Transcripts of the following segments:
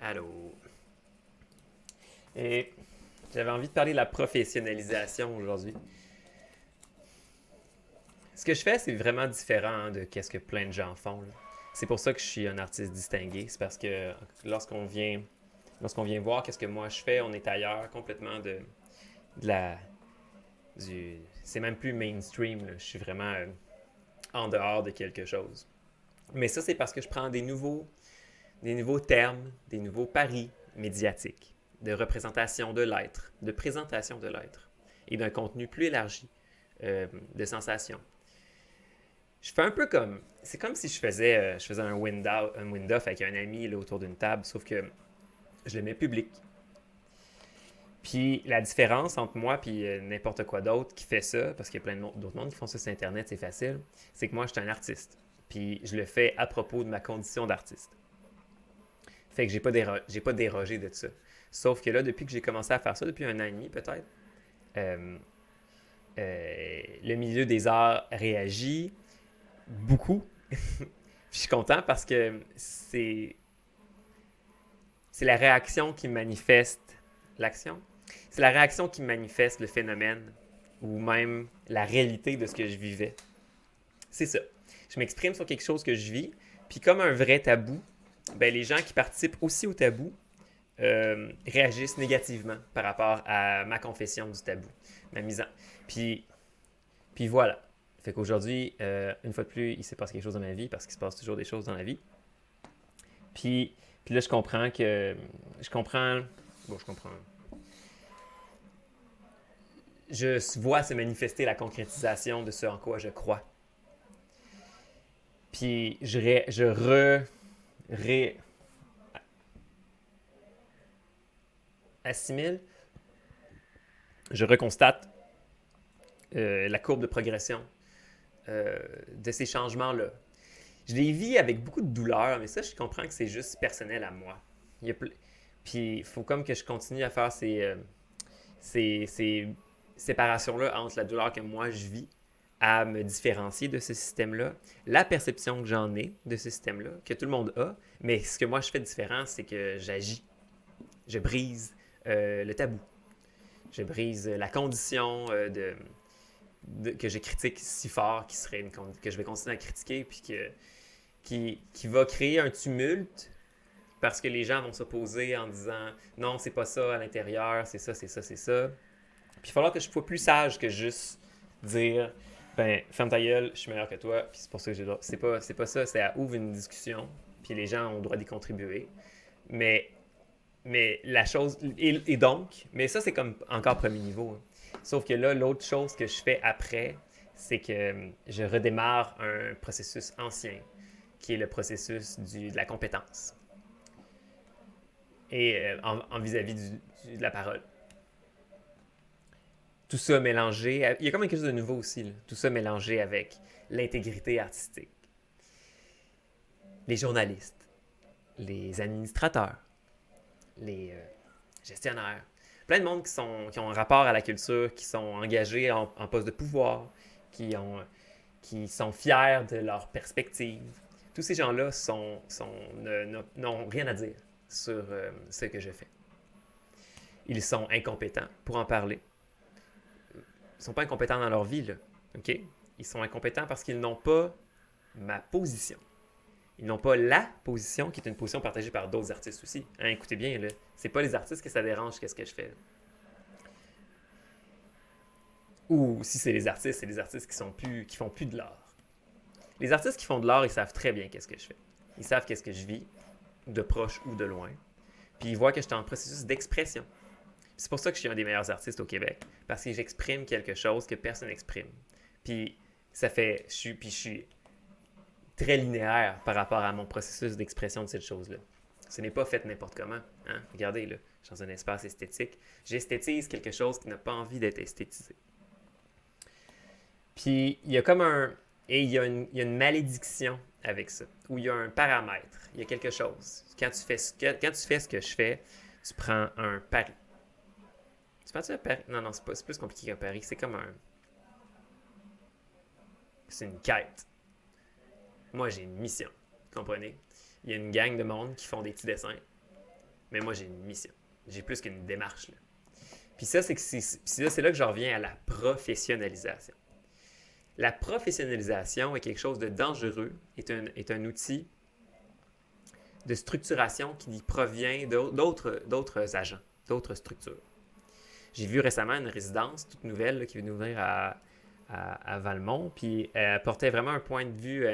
Allô. Et j'avais envie de parler de la professionnalisation aujourd'hui. Ce que je fais, c'est vraiment différent de ce que plein de gens font, là. C'est pour ça que je suis un artiste distingué. C'est parce que lorsqu'on vient, lorsqu'on vient voir qu'est-ce que moi je fais, on est ailleurs complètement de la, c'est même plus mainstream, là. Je suis vraiment en dehors de quelque chose. Mais ça, c'est parce que je prends des nouveaux termes, des nouveaux paris médiatiques, de représentation de l'être, de présentation de l'être, et d'un contenu plus élargi, de sensations. Je fais un peu comme. C'est comme si je faisais un wind-off avec un ami là, autour d'une table, sauf que je le mets public. Puis la différence entre moi et n'importe quoi d'autre qui fait ça, parce qu'il y a plein d'autres mondes qui font ça sur Internet, c'est facile, c'est que moi, je suis un artiste. Puis je le fais à propos de ma condition d'artiste. Fait que j'ai pas dérogé de ça. Sauf que là, depuis que j'ai commencé à faire ça, depuis un an et demi peut-être, euh, le milieu des arts réagit beaucoup. Puis je suis content parce que c'est la réaction qui manifeste l'action. C'est la réaction qui manifeste le phénomène ou même la réalité de ce que je vivais. C'est ça. Je m'exprime sur quelque chose que je vis, puis comme un vrai tabou, ben les gens qui participent aussi au tabou réagissent négativement par rapport à ma confession du tabou, ma mise en... Puis, puis voilà. Fait qu'aujourd'hui, une fois de plus, il s'est passé quelque chose dans ma vie parce qu'il se passe toujours des choses dans la vie. Puis, puis là, je comprends que... Je comprends... Bon, je comprends. Je vois se manifester la concrétisation de ce en quoi je crois. Puis je assimile, je reconstate la courbe de progression de ces changements-là. Je les vis avec beaucoup de douleur, mais ça, je comprends que c'est juste personnel à moi. Il y a Puis il faut comme que je continue à faire ces séparations-là entre la douleur que moi je vis à me différencier de ce système-là, la perception que j'en ai de ce système-là, que tout le monde a, mais ce que moi je fais de différent, c'est que j'agis, je brise le tabou, je brise la condition que je critique si fort, que je vais continuer à critiquer, puis qui va créer un tumulte parce que les gens vont s'opposer en disant non, c'est pas ça à l'intérieur, c'est ça, c'est ça, c'est ça. Puis il va falloir que je sois plus sage que juste dire ben, ferme ta gueule, je suis meilleur que toi, puis c'est pour ça que j'ai le droit. C'est pas ça, c'est à ouvre une discussion, puis les gens ont le droit d'y contribuer. Mais, mais la chose. Et donc, mais ça, c'est comme encore premier niveau, hein. Sauf que là, l'autre chose que je fais après, c'est que je redémarre un processus ancien, qui est le processus de la compétence et en vis-à-vis de la parole. Tout ça mélangé. Il y a comme quelque chose de nouveau aussi, là. Tout ça mélangé avec l'intégrité artistique. Les journalistes, les administrateurs, les gestionnaires. Plein de monde qui ont un rapport à la culture, qui sont engagés en poste de pouvoir, qui, ont, qui sont fiers de leur perspective. Tous ces gens-là n'ont rien à dire sur ce que je fais. Ils sont incompétents pour en parler. Ils sont pas incompétents dans leur vie, là. OK? Ils sont incompétents parce qu'ils n'ont pas ma position. Ils n'ont pas la position, qui est une position partagée par d'autres artistes aussi. Hein, écoutez bien, là, c'est pas les artistes que ça dérange qu'est-ce que je fais. Ou si c'est les artistes qui font plus de l'art. Les artistes qui font de l'art, ils savent très bien qu'est-ce que je fais. Ils savent qu'est-ce que je vis, de proche ou de loin. Puis ils voient que je suis en processus d'expression. C'est pour ça que je suis un des meilleurs artistes au Québec, parce que j'exprime quelque chose que personne n'exprime. Puis je suis très linéaire par rapport à mon processus d'expression de cette chose-là. Ce n'est pas fait n'importe comment. Hein? Regardez, là, je suis dans un espace esthétique. J'esthétise quelque chose qui n'a pas envie d'être esthétisé. Puis il y a comme un... Et il y a une malédiction avec ça, où il y a un paramètre, il y a quelque chose. Quand tu fais ce que je fais, tu prends un pari. Tu prends-tu un pari? Non, non, c'est plus compliqué qu'un pari. C'est comme un... C'est une quête. Moi, j'ai une mission. Vous comprenez? Il y a une gang de monde qui font des petits dessins. Mais moi, j'ai une mission. J'ai plus qu'une démarche, là. Puis ça, c'est là que je reviens à la professionnalisation. La professionnalisation est quelque chose de dangereux, est un outil de structuration qui provient d'autres agents, d'autres structures. J'ai vu récemment une résidence toute nouvelle là, qui vient d'ouvrir à Valmont, puis elle apportait vraiment un point de vue,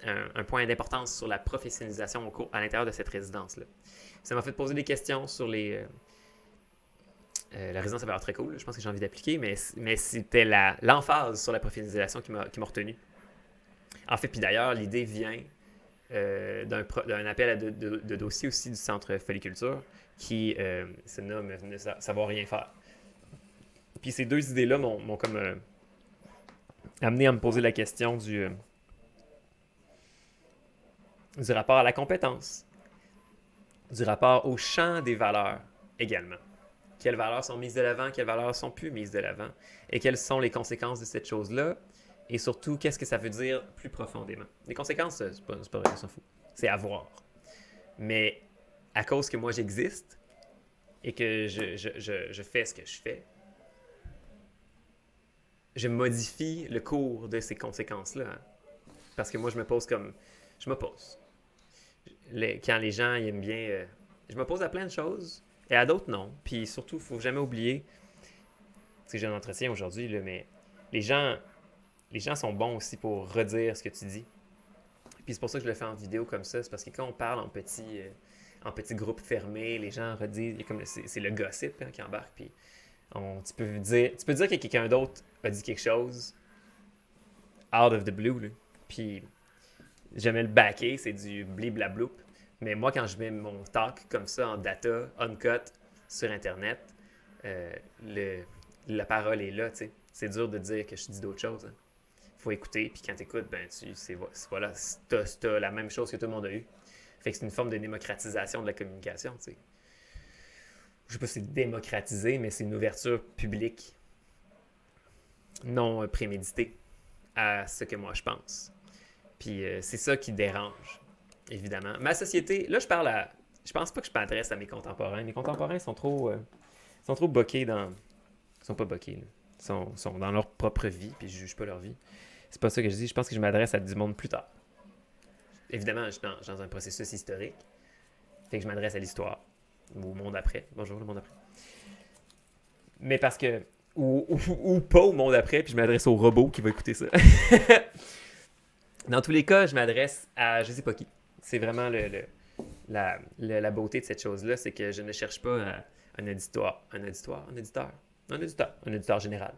un point d'importance sur la professionnalisation à l'intérieur de cette résidence-là. Ça m'a fait poser des questions sur la résidence avait l'air très cool, je pense que j'ai envie d'appliquer, mais c'était l'emphase sur la professionnalisation qui m'a retenu. En fait, puis d'ailleurs, l'idée vient d'un appel de dossier aussi du Centre Folliculture qui se nomme « Savoir rien faire ». Puis ces deux idées-là m'ont comme amené à me poser la question du rapport à la compétence, du rapport au champ des valeurs également. Quelles valeurs sont mises de l'avant, quelles valeurs sont plus mises de l'avant, et quelles sont les conséquences de cette chose-là, et surtout, qu'est-ce que ça veut dire plus profondément. Les conséquences, c'est pas vrai, on s'en fout. C'est à voir. Mais à cause que moi j'existe, et que je fais ce que je fais, je modifie le cours de ces conséquences-là. Hein. Parce que moi, je m'oppose. Quand les gens ils aiment bien... je m'oppose à plein de choses, et à d'autres, non. Puis surtout, il ne faut jamais oublier, tu sais, j'ai un entretien aujourd'hui, là, mais les gens sont bons aussi pour redire ce que tu dis. Puis c'est pour ça que je le fais en vidéo comme ça. C'est parce que quand on parle en petit groupe fermé, les gens redisent, c'est le gossip hein, qui embarque. Puis tu peux dire que quelqu'un d'autre a dit quelque chose out of the blue. Là. Puis jamais le backer, c'est du bliblabloup. Mais moi, quand je mets mon talk comme ça en data, uncut, sur Internet, la parole est là, tu sais. C'est dur de dire que je dis d'autres choses. Hein. Faut écouter, puis quand t'écoutes, ben voilà, t'as la même chose que tout le monde a eu. Fait que c'est une forme de démocratisation de la communication, tu sais. Je sais pas si c'est démocratisé, mais c'est une ouverture publique non préméditée à ce que moi je pense. Puis c'est ça qui dérange, évidemment. Ma société, là je pense pas que je m'adresse à mes contemporains. Mes contemporains sont trop boqués dans... Ils sont pas boqués, là. Ils sont dans leur propre vie, puis je juge pas leur vie. C'est pas ça que je dis. Je pense que je m'adresse à du monde plus tard. Évidemment, je suis dans un processus historique. Fait que je m'adresse à l'histoire. Ou au monde après. Bonjour, le monde après. Mais parce que... Ou pas au monde après, puis je m'adresse au robot qui va écouter ça. Dans tous les cas, je m'adresse à je sais pas qui. C'est vraiment la beauté de cette chose-là, c'est que je ne cherche pas un auditoire. Un auditeur général.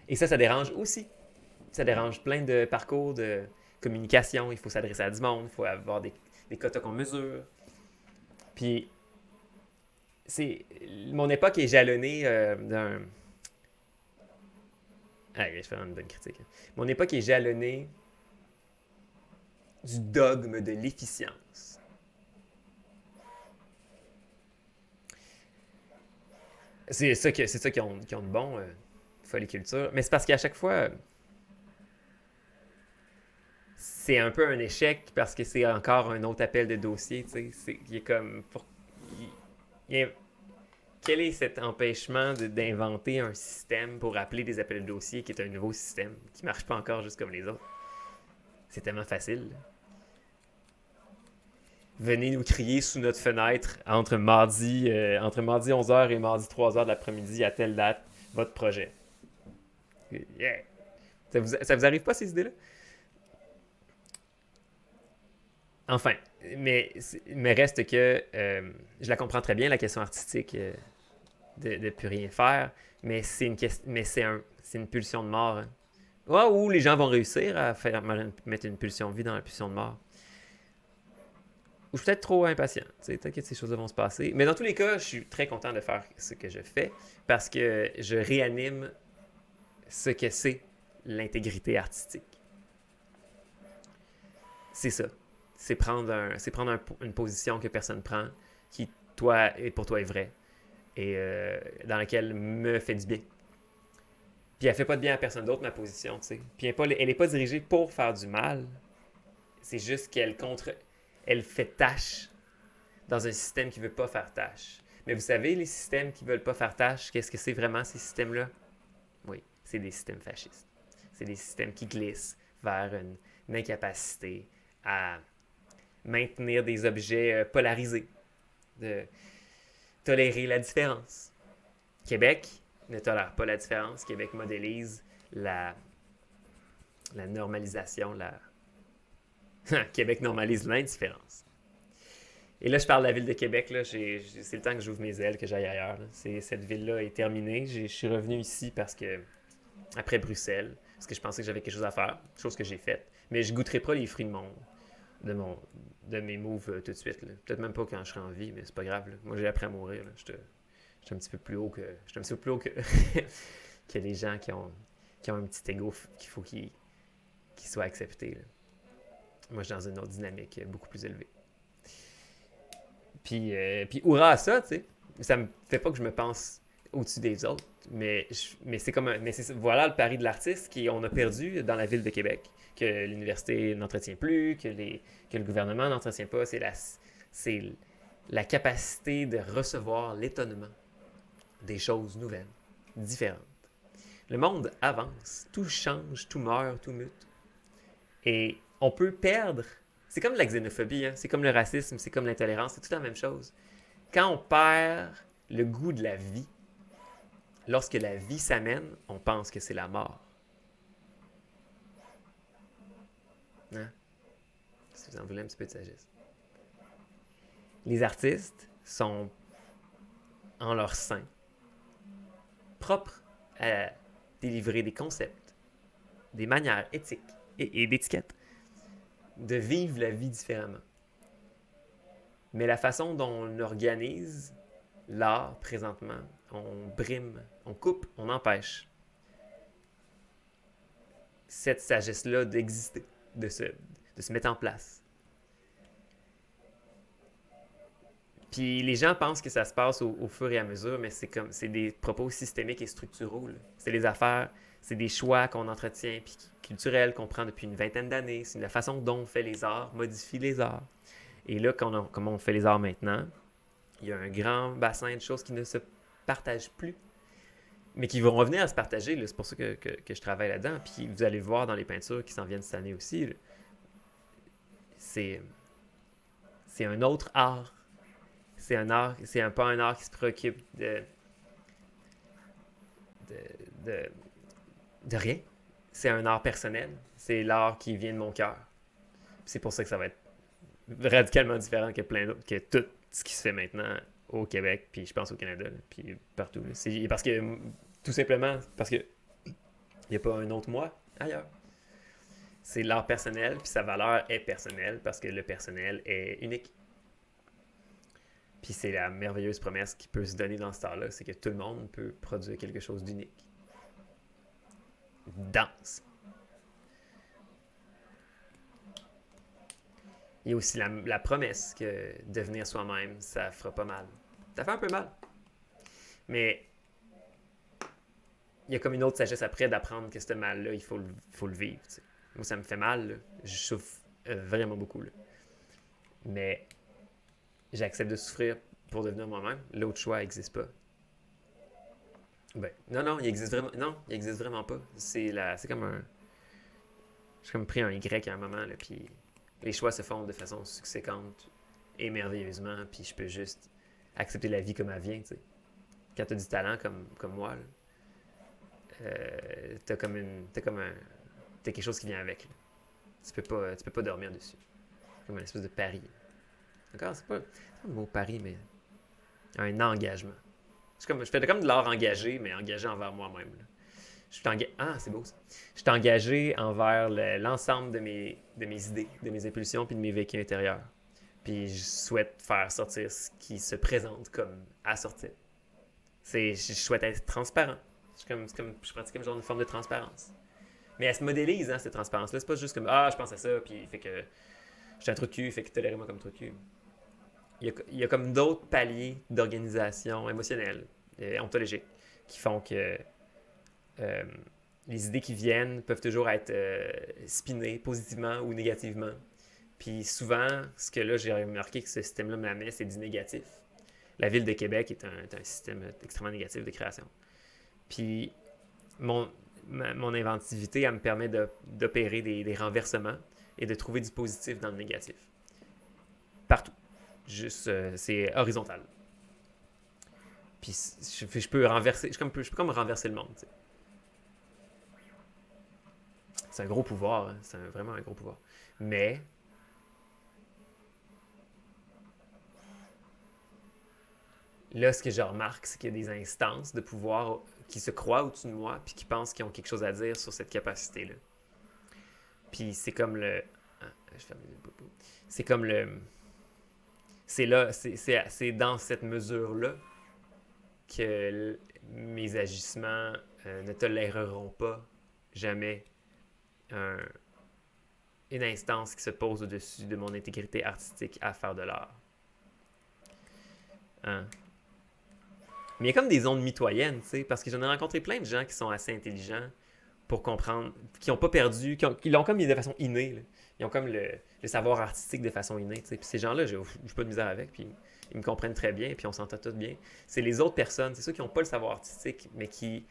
Et ça dérange aussi. Ça dérange plein de parcours de communication. Il faut s'adresser à du monde, il faut avoir des quotas qu'on mesure. Puis, mon époque est jalonnée d'un... Ah, je vais faire une bonne critique. Mon époque est jalonnée du dogme de l'efficience. C'est ça qui ont de bon, Folliculture. Mais c'est parce qu'à chaque fois, c'est un peu un échec parce que c'est encore un autre appel de dossier. Il est comme... Quel est cet empêchement d'inventer un système pour appeler des appels de dossier qui est un nouveau système, qui ne marche pas encore juste comme les autres? C'est tellement facile. Venez nous crier sous notre fenêtre entre mardi 11h et mardi 3h de l'après-midi à telle date, votre projet. Yeah. Ça vous arrive pas ces idées-là? Enfin, mais reste que je la comprends très bien, la question artistique de ne plus rien faire, mais c'est une pulsion de mort. Hein. Ouais, ou les gens vont réussir à mettre une pulsion de vie dans la pulsion de mort. Ou je suis peut-être trop impatient. T'inquiète, ces choses-là vont se passer. Mais dans tous les cas, je suis très content de faire ce que je fais parce que je réanime ce que c'est l'intégrité artistique. C'est ça. C'est prendre une position que personne prend, qui pour toi est vraie, et dans laquelle me fait du bien. Puis elle fait pas de bien à personne d'autre, ma position, tu sais. Puis elle est pas dirigée pour faire du mal. C'est juste qu'elle fait tâche dans un système qui ne veut pas faire tâche. Mais vous savez, les systèmes qui ne veulent pas faire tâche, qu'est-ce que c'est vraiment ces systèmes-là? Oui, c'est des systèmes fascistes. C'est des systèmes qui glissent vers une incapacité à maintenir des objets polarisés, de tolérer la différence. Québec ne tolère pas la différence. Québec modélise la normalisation, Québec normalise l'indifférence. Et là, je parle de la ville de Québec. Là, c'est le temps que j'ouvre mes ailes, que j'aille ailleurs. Cette ville-là est terminée. Je suis revenu ici parce que, après Bruxelles, parce que je pensais que j'avais quelque chose à faire, chose que j'ai faite. Mais je ne goûterai pas les fruits de mes moves tout de suite. Là. Peut-être même pas quand je serai en vie, mais c'est pas grave. Là. Moi, j'ai appris à mourir. Là. Je suis un petit peu plus haut que, je suis un petit peu plus haut que, que les gens qui ont un petit ego qu'il faut qu'il soit accepté. Là. Moi, je suis dans une autre dynamique beaucoup plus élevée. Puis hurrah à ça, tu sais. Ça me fait pas que je me pense au-dessus des autres, mais c'est comme voilà le pari de l'artiste qu'on a perdu dans la ville de Québec, que l'université n'entretient plus, que le gouvernement n'entretient pas. C'est la capacité de recevoir l'étonnement des choses nouvelles, différentes. Le monde avance, tout change, tout meurt, tout mute. Et on peut perdre. C'est comme la xénophobie, hein? C'est comme le racisme, c'est comme l'intolérance, c'est tout la même chose. Quand on perd le goût de la vie, lorsque la vie s'amène, on pense que c'est la mort. Hein? Si vous en voulez un petit peu de sagesse. Les artistes sont en leur sein propres à délivrer des concepts, des manières éthiques et d'étiquettes de vivre la vie différemment. Mais la façon dont on organise l'art présentement, on brime, on coupe, on empêche cette sagesse-là d'exister, de se mettre en place. Puis les gens pensent que ça se passe au fur et à mesure, mais c'est des propos systémiques et structuraux. Là. C'est les affaires, c'est des choix qu'on entretient, puis culturels qu'on prend depuis une vingtaine d'années. C'est la façon dont on fait les arts, modifie les arts. Et là, comme on fait les arts maintenant, il y a un grand bassin de choses qui ne se partagent plus, mais qui vont revenir à se partager. Là. C'est pour ça que je travaille là-dedans. Puis vous allez le voir dans les peintures qui s'en viennent cette année aussi. Là. C'est un autre art. C'est un art, pas un art qui se préoccupe de rien. C'est un art personnel. C'est l'art qui vient de mon cœur. C'est pour ça que ça va être radicalement différent que plein d'autres, que tout ce qui se fait maintenant au Québec, puis je pense au Canada, là, puis partout. Là. C'est parce que, tout simplement, parce que il n'y a pas un autre moi ailleurs. C'est l'art personnel, puis sa valeur est personnelle, parce que le personnel est unique. Puis c'est la merveilleuse promesse qui peut se donner dans ce art-là, c'est que tout le monde peut produire quelque chose d'unique. Danse. Il y a aussi la promesse que devenir soi-même, ça fera pas mal. Ça fait un peu mal. Mais il y a comme une autre sagesse après d'apprendre que ce mal-là, il faut le vivre. T'sais. Moi, ça me fait mal. Là. Je souffre vraiment beaucoup. Là. Mais j'accepte de souffrir pour devenir moi-même. L'autre choix n'existe pas. Ben, non, il existe vraiment pas. C'est comme un... J'ai comme pris un Y à un moment, là, puis les choix se font de façon succéquente et merveilleusement, puis je peux juste accepter la vie comme elle vient, tu sais. Quand t'as du talent comme moi, là, t'as quelque chose qui vient avec. Là. Tu peux pas dormir dessus. C'est comme une espèce de pari. D'accord? C'est pas le mot pari, mais un engagement. Je fais comme de l'art engagé, mais engagé envers moi-même. Là. C'est beau ça. Je suis engagé envers l'ensemble de mes idées, de mes impulsions puis de mes vécus intérieurs. Puis je souhaite faire sortir ce qui se présente comme à sortir. Je souhaite être transparent. Je pratique comme genre une forme de transparence. Mais elle se modélise, hein, cette transparence-là. C'est pas juste comme je pense à ça, puis fait que je suis un trou de cul, fait que tolérez-moi comme trou de cul. Il y a comme d'autres paliers d'organisation émotionnelle, ontologique, qui font que les idées qui viennent peuvent toujours être spinées positivement ou négativement. Puis souvent, ce que là, j'ai remarqué que ce système-là m'amène, c'est du négatif. La ville de Québec est un système extrêmement négatif de création. Puis mon, mon inventivité, elle me permet d'opérer des renversements et de trouver du positif dans le négatif. Partout. Juste, c'est horizontal. Puis je peux renverser, je peux comme renverser le monde. T'sais. C'est un gros pouvoir, hein. C'est vraiment un gros pouvoir. Mais là, ce que je remarque, c'est qu'il y a des instances de pouvoir qui se croient au-dessus de moi puis qui pensent qu'ils ont quelque chose à dire sur cette capacité-là. Puis c'est comme le... Ah, je ferme les boubous. C'est comme le... C'est là, c'est dans cette mesure-là que mes agissements ne toléreront pas jamais un, une instance qui se pose au-dessus de mon intégrité artistique à faire de l'art. Hein? Mais il y a comme des zones mitoyennes, tu sais, parce que j'en ai rencontré plein de gens qui sont assez intelligents pour comprendre, qui n'ont pas perdu, qui l'ont comme de façon innée. Là. Ils ont comme le savoir artistique de façon innée. T'sais. Puis ces gens-là, j'ai pas de misère avec, puis ils me comprennent très bien, puis on s'entend tous bien. C'est les autres personnes, c'est ceux qui n'ont pas le savoir artistique, mais qui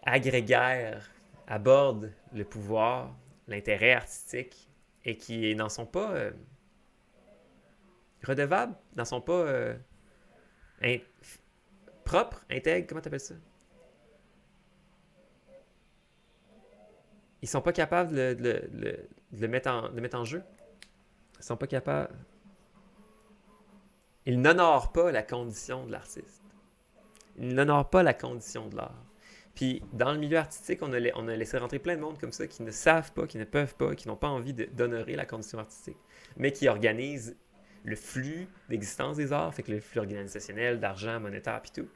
agrégèrent, abordent le pouvoir, l'intérêt artistique, et qui n'en sont pas redevables, n'en sont pas in- propres, intègres, comment t'appelles ça? Ils sont pas capables de le mettre en jeu. Ils sont pas capables. Ils n'honorent pas la condition de l'artiste. Ils n'honorent pas la condition de l'art. Puis dans le milieu artistique, on a laissé rentrer plein de monde comme ça qui ne savent pas, qui ne peuvent pas, qui n'ont pas envie d'honorer la condition artistique, mais qui organisent le flux d'existence des arts, fait que le flux organisationnel, d'argent, monétaire, puis tout.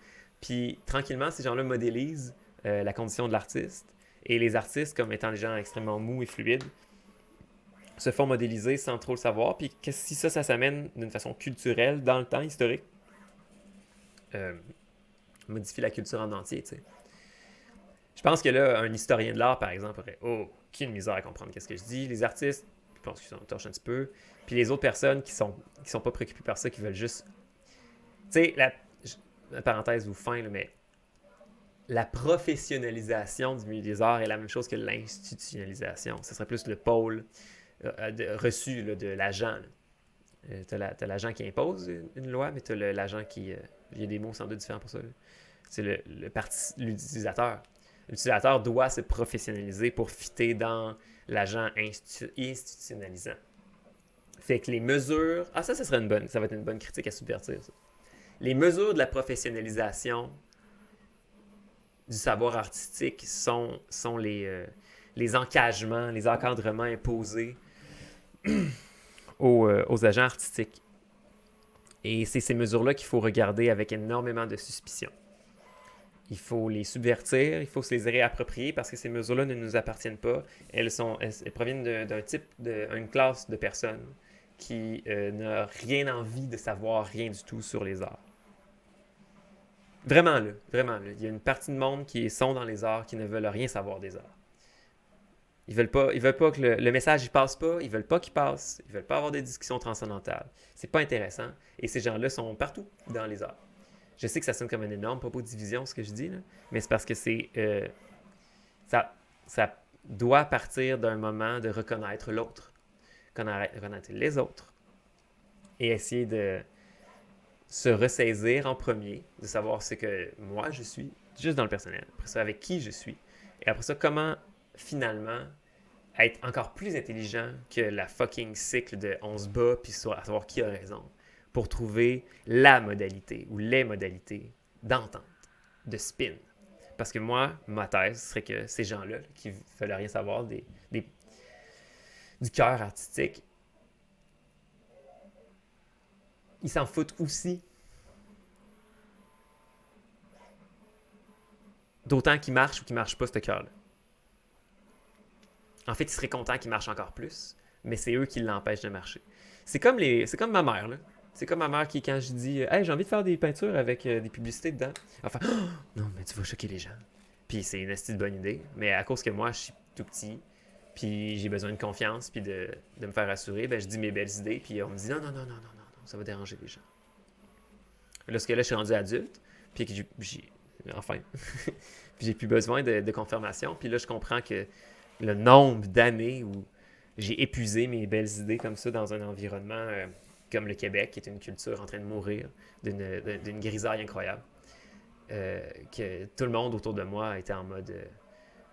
Puis tranquillement, ces gens-là modélisent la condition de l'artiste. Et les artistes, comme étant des gens extrêmement mous et fluides, se font modéliser sans trop le savoir. Puis si ça s'amène d'une façon culturelle dans le temps historique, euh, modifie la culture en entier, tu sais. Je pense que là, un historien de l'art, par exemple, aurait aucune misère à comprendre qu'est-ce que je dis. Les artistes, je pense qu'ils s'en torchent un petit peu. Puis les autres personnes qui sont pas préoccupées par ça, qui veulent juste... Tu sais, la parenthèse ou fin, là, mais la professionnalisation du milieu des arts est la même chose que l'institutionnalisation. Ce serait plus le pôle reçu là, de l'agent. Tu as l'agent qui impose une loi, mais tu as l'agent qui... il y a des mots sans doute différents pour ça. Là. C'est l'utilisateur. L'utilisateur doit se professionnaliser pour fitter dans l'agent institutionnalisant. Fait que les mesures... Ah, ça serait ça va être une bonne critique à subvertir, ça. Les mesures de la professionnalisation du savoir artistique sont les engagements, les encadrements imposés aux agents artistiques. Et c'est ces mesures-là qu'il faut regarder avec énormément de suspicion. Il faut les subvertir, il faut se les réapproprier parce que ces mesures-là ne nous appartiennent pas. Elles proviennent d'un type, d'une classe de personnes qui n'a rien envie de savoir rien du tout sur les arts. Vraiment là. Il y a une partie de monde qui sont dans les arts qui ne veulent rien savoir des arts. Ils veulent pas que le message y passe pas, ils veulent pas qu'il passe, ils veulent pas avoir des discussions transcendantales. C'est pas intéressant. Et ces gens-là sont partout dans les arts. Je sais que ça sonne comme un énorme propos de division, ce que je dis, là, mais c'est parce que ça doit partir d'un moment de reconnaître l'autre, reconnaître les autres, et essayer de se ressaisir en premier, de savoir ce que moi je suis, juste dans le personnel, après ça avec qui je suis, et après ça comment finalement être encore plus intelligent que la fucking cycle de on se bat puis à savoir qui a raison, pour trouver la modalité ou les modalités d'entente, de spin. Parce que moi, ma thèse serait que ces gens-là, qui ne veulent rien savoir du cœur artistique, ils s'en foutent aussi. D'autant qu'il marche ou qu'il ne marche pas, ce cœur-là. En fait, ils seraient contents qu'il marche encore plus, mais c'est eux qui l'empêchent de marcher. C'est comme ma mère, là. C'est comme ma mère qui, quand je dis « Hey, j'ai envie de faire des peintures avec des publicités dedans », elle fait « Oh, non, mais tu vas choquer les gens. » Puis c'est une astuce de bonne idée, mais à cause que moi, je suis tout petit, puis j'ai besoin de confiance, puis de me faire assurer, ben je dis mes belles idées, puis on me dit non, non, non, non, non, non, non, ça va déranger les gens. Lorsque là, je suis rendu adulte, puis que enfin, puis j'ai plus besoin de confirmation, puis là, je comprends que le nombre d'années où j'ai épuisé mes belles idées comme ça dans un environnement comme le Québec, qui est une culture en train de mourir d'une grisaille incroyable, que tout le monde autour de moi était en mode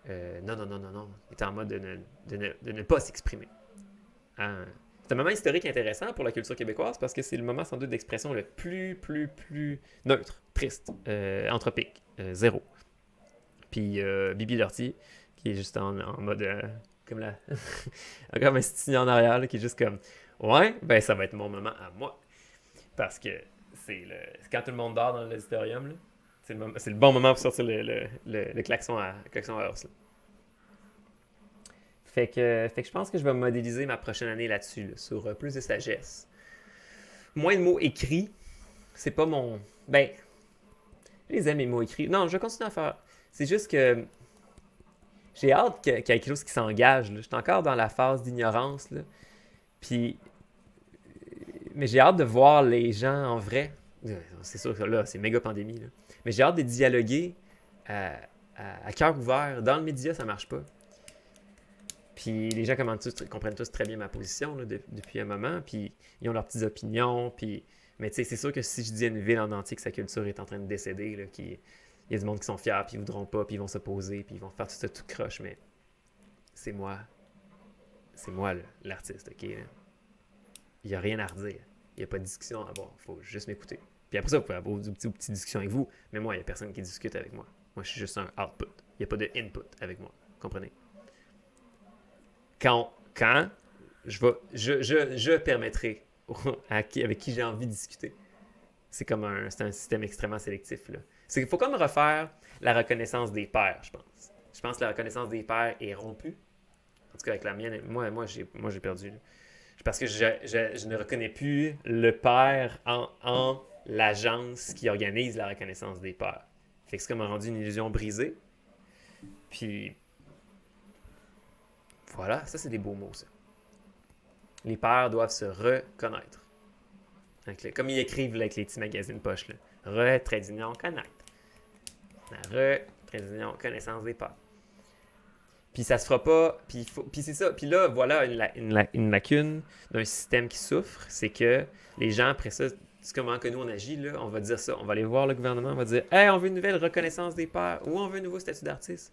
non, non, non, non, non, était en mode de ne pas s'exprimer. Hein? C'est un moment historique intéressant pour la culture québécoise parce que c'est le moment sans doute d'expression le plus neutre, triste, anthropique, zéro. Puis Bibi Lortie, qui est juste en mode comme la comme un stigne en arrière, là, qui est juste comme ouais, ben ça va être mon moment à moi. Parce que c'est quand tout le monde dort dans l'auditorium, là, c'est le bon moment pour sortir le klaxon à hausse. Là. Fait que je pense que je vais modéliser ma prochaine année là-dessus, là, sur plus de sagesse. Moins de mots écrits, c'est pas mon. Ben, je les aime, mes mots écrits. Non, je vais continuer à faire. C'est juste que j'ai hâte qu'il y ait quelque chose qui s'engage. Je suis encore dans la phase d'ignorance. Là. Puis, mais j'ai hâte de voir les gens en vrai. C'est sûr que là, c'est méga pandémie. Là. Mais j'ai hâte de dialoguer à cœur ouvert. Dans le média, ça marche pas. Puis les gens comprennent tous très bien ma position là, depuis un moment. Puis ils ont leurs petites opinions. Puis... Mais tu sais, c'est sûr que si je dis à une ville en entier que sa culture est en train de décéder, là, il y a du monde qui sont fiers, puis ils voudront pas, puis ils vont s'opposer, puis ils vont faire tout ça tout croche. Mais c'est moi. C'est moi l'artiste, OK? Là. Il n'y a rien à redire. Il n'y a pas de discussion à avoir. Il faut juste m'écouter. Puis après ça, vous pouvez avoir des petites discussions avec vous. Mais moi, il n'y a personne qui discute avec moi. Moi, je suis juste un output. Il n'y a pas de input avec moi. Comprenez? Quand je permettrai avec qui j'ai envie de discuter. C'est un système extrêmement sélectif. Là. Il faut comme refaire la reconnaissance des pairs, je pense. Je pense que la reconnaissance des pairs est rompue. En tout cas, avec la mienne, moi j'ai perdu. Là. Parce que je ne reconnais plus le père en l'agence qui organise la reconnaissance des pairs. Fait que c'est comme rendu une illusion brisée. Puis voilà, ça c'est des beaux mots, ça. Les pairs doivent se reconnaître. Comme ils écrivent là, avec les petits magazines poche. Trait d'union, connaître. Trait d'union, connaissance des pairs. Puis ça se fera pas. Puis c'est ça. Puis là, voilà une lacune d'un système qui souffre. C'est que les gens, après ça, c'est comment que nous on agit. Là, on va dire ça. On va aller voir le gouvernement. On va dire hey, on veut une nouvelle reconnaissance des pairs ou on veut un nouveau statut d'artiste.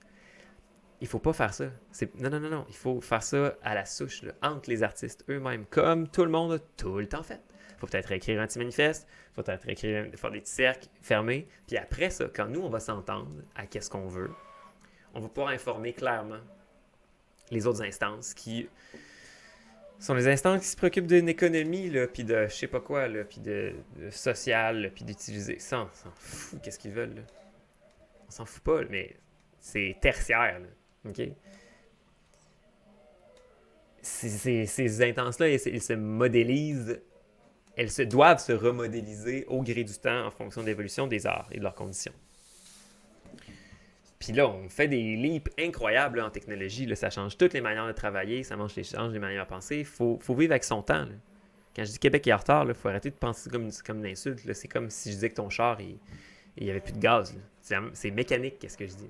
Il faut pas faire ça. Non. Il faut faire ça à la souche, là, entre les artistes eux-mêmes, comme tout le monde a tout le temps fait. Il faut peut-être écrire un petit manifeste, il faut peut-être faire des petits cercles fermés. Puis après ça, quand nous, on va s'entendre à qu'est-ce qu'on veut, on va pouvoir informer clairement les autres instances qui sont les instances qui se préoccupent d'une économie, là, puis de je sais pas quoi, là, puis de social, puis d'utiliser ça. On s'en fout, qu'est-ce qu'ils veulent. Là. On s'en fout pas, mais c'est tertiaire. Là. OK? Ces intenses-là, elles se modélisent, elles doivent se remodéliser au gré du temps en fonction de l'évolution des arts et de leurs conditions. Puis là, on fait des leaps incroyables là, en technologie. Là, ça change toutes les manières de travailler, ça change les manières de penser. Il faut vivre avec son temps. Là. Quand je dis Québec est en retard, il faut arrêter de penser comme une insulte. Là. C'est comme si je disais que ton char, il n'y avait plus de gaz. Là. C'est mécanique, qu'est-ce que je dis.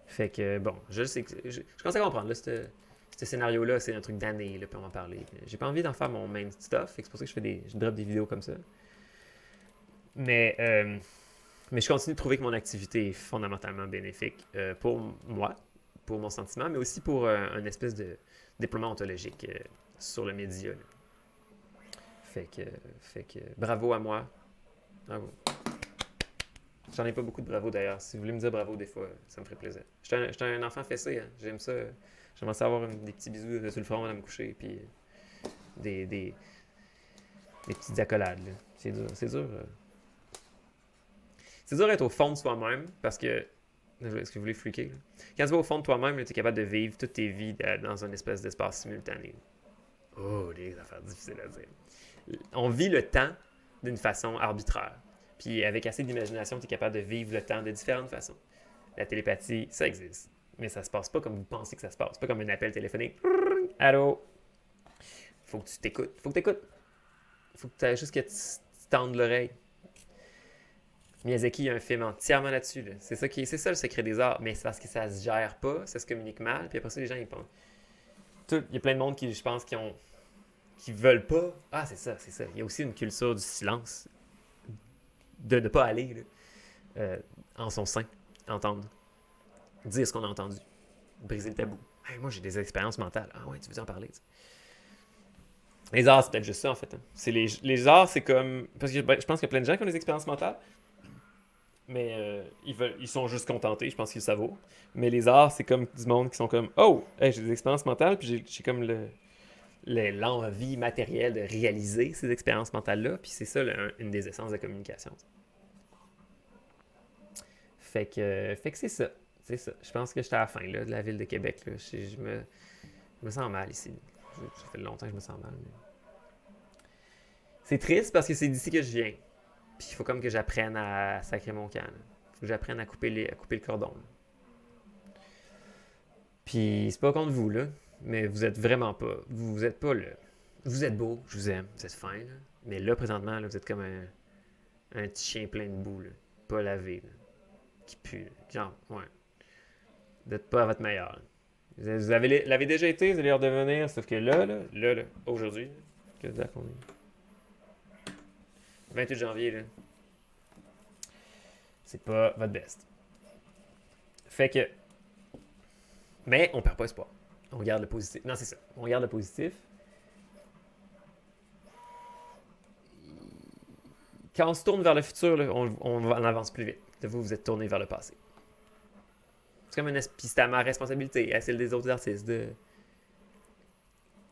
Fait que, bon, je sais que je commence à comprendre. Là, ce scénario-là, c'est un truc d'année, puis on va en parler. J'ai pas envie d'en faire mon main stuff, c'est pour ça que je drop des vidéos comme ça. Mais je continue de trouver que mon activité est fondamentalement bénéfique pour moi, pour mon sentiment, mais aussi pour un espèce de déploiement ontologique sur le média. Là. Fait que bravo à moi. Bravo. J'en ai pas beaucoup de bravo d'ailleurs. Si vous voulez me dire bravo des fois, ça me ferait plaisir. J'étais un enfant fessé, hein. J'aime ça. J'aimerais ça avoir des petits bisous sur le front avant de me coucher, puis des petites accolades. Là. C'est dur. C'est dur d'être au fond de soi-même, parce que... Est-ce que vous voulez fliquer? Là? Quand tu vas au fond de toi-même, tu es capable de vivre toutes tes vies dans une espèce d'espace simultané. Oh, des affaires difficiles à dire. On vit le temps d'une façon arbitraire. Puis avec assez d'imagination, tu es capable de vivre le temps de différentes façons. La télépathie, ça existe. Mais ça se passe pas comme vous pensez que ça se passe. C'est pas comme un appel téléphonique. Allô? Faut que tu t'écoutes. Faut que t'écoutes. Faut que tu aies juste que tu tendes l'oreille. Miyazaki, il y a un film entièrement là-dessus. Là. C'est ça le secret des arts. Mais c'est parce que ça se gère pas, ça se communique mal, puis après ça, les gens, ils pensent. Il y a plein de monde qui, je pense, qui veulent pas. Ah, c'est ça, c'est ça. Il y a aussi une culture du silence, de ne pas aller là, en son sein, entendre, dire ce qu'on a entendu, briser le tabou. Hey, moi, j'ai des expériences mentales. Ah ouais, tu veux en parler? T'sais. Les arts, c'est peut-être juste ça, en fait. Hein. C'est les arts, c'est comme. Parce que je pense qu'il y a plein de gens qui ont des expériences mentales, mais ils sont juste contentés, je pense qu'ils le savent. Mais les arts, c'est comme du monde qui sont comme oh, hey, j'ai des expériences mentales, puis j'ai comme l'envie matérielle de réaliser ces expériences mentales-là, puis c'est ça une des essences de la communication. Fait que c'est ça. C'est ça. Je pense que j'étais à la fin là, de la ville de Québec. Là. Je me sens mal ici. Ça fait longtemps que je me sens mal. Mais... C'est triste parce que c'est d'ici que je viens. Puis il faut comme que j'apprenne à sacrer mon camp. Il faut que j'apprenne à couper le cordon. Là. Puis c'est pas contre vous, là. Mais vous êtes vraiment pas. Vous êtes pas le. Vous êtes beau, je vous aime, vous êtes fin, là. Mais là, présentement, là, vous êtes comme un petit chien plein de boue, là. Pas lavé, là. Qui pue, là. Genre, ouais. Vous n'êtes pas à votre meilleur. Là. Vous l'avez déjà été, vous allez redevenir, sauf que là, aujourd'hui, que date qu'on est 28 janvier, là. C'est pas votre best. Fait que. Mais on perd pas espoir. On garde le positif. Non, c'est ça. On garde le positif. Quand on se tourne vers le futur, là, on avance plus vite. Vous êtes tourné vers le passé. C'est comme puis c'est à ma responsabilité, à celle des autres artistes, de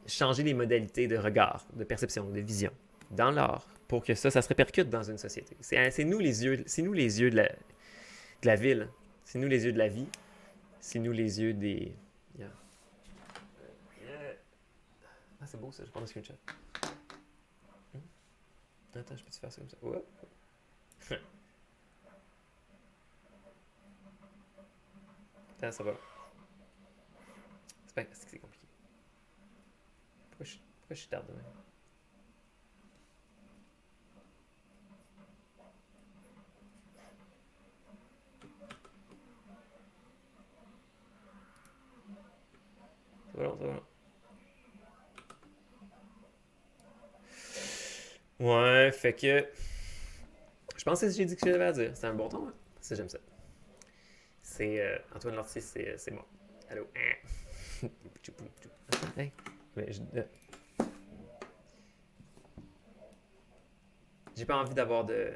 changer les modalités de regard, de perception, de vision dans l'art pour que ça se répercute dans une société. C'est nous les yeux de la ville. C'est nous les yeux de la vie. C'est nous les yeux des... Yeah. Ah, c'est beau ça, je prends un screenshot. Attends, je peux-tu faire ça comme ça? Ouais. Attends, ça va. C'est compliqué. Pourquoi je suis tard demain? Ça va long, ça va long. Ouais, fait que... Je pense que j'ai dit ce que j'avais à dire. C'est un bon ton, hein? Ça, j'aime ça. C'est Antoine Lortier, c'est moi. Allô? Hey. Mais j'ai pas envie d'avoir de...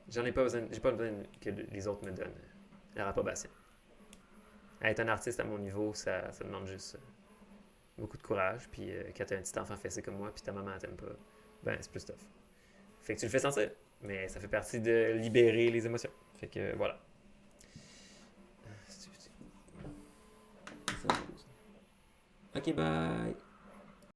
J'en ai pas besoin... J'ai pas besoin que les autres me donnent leur approbation. Être un artiste à mon niveau, ça demande juste beaucoup de courage. Puis quand t'as un petit enfant fessé comme moi, puis ta maman t'aime pas, ben c'est plus tough. Fait que tu le fais sentir. Mais ça fait partie de libérer les émotions. Fait que voilà. Ok, bye.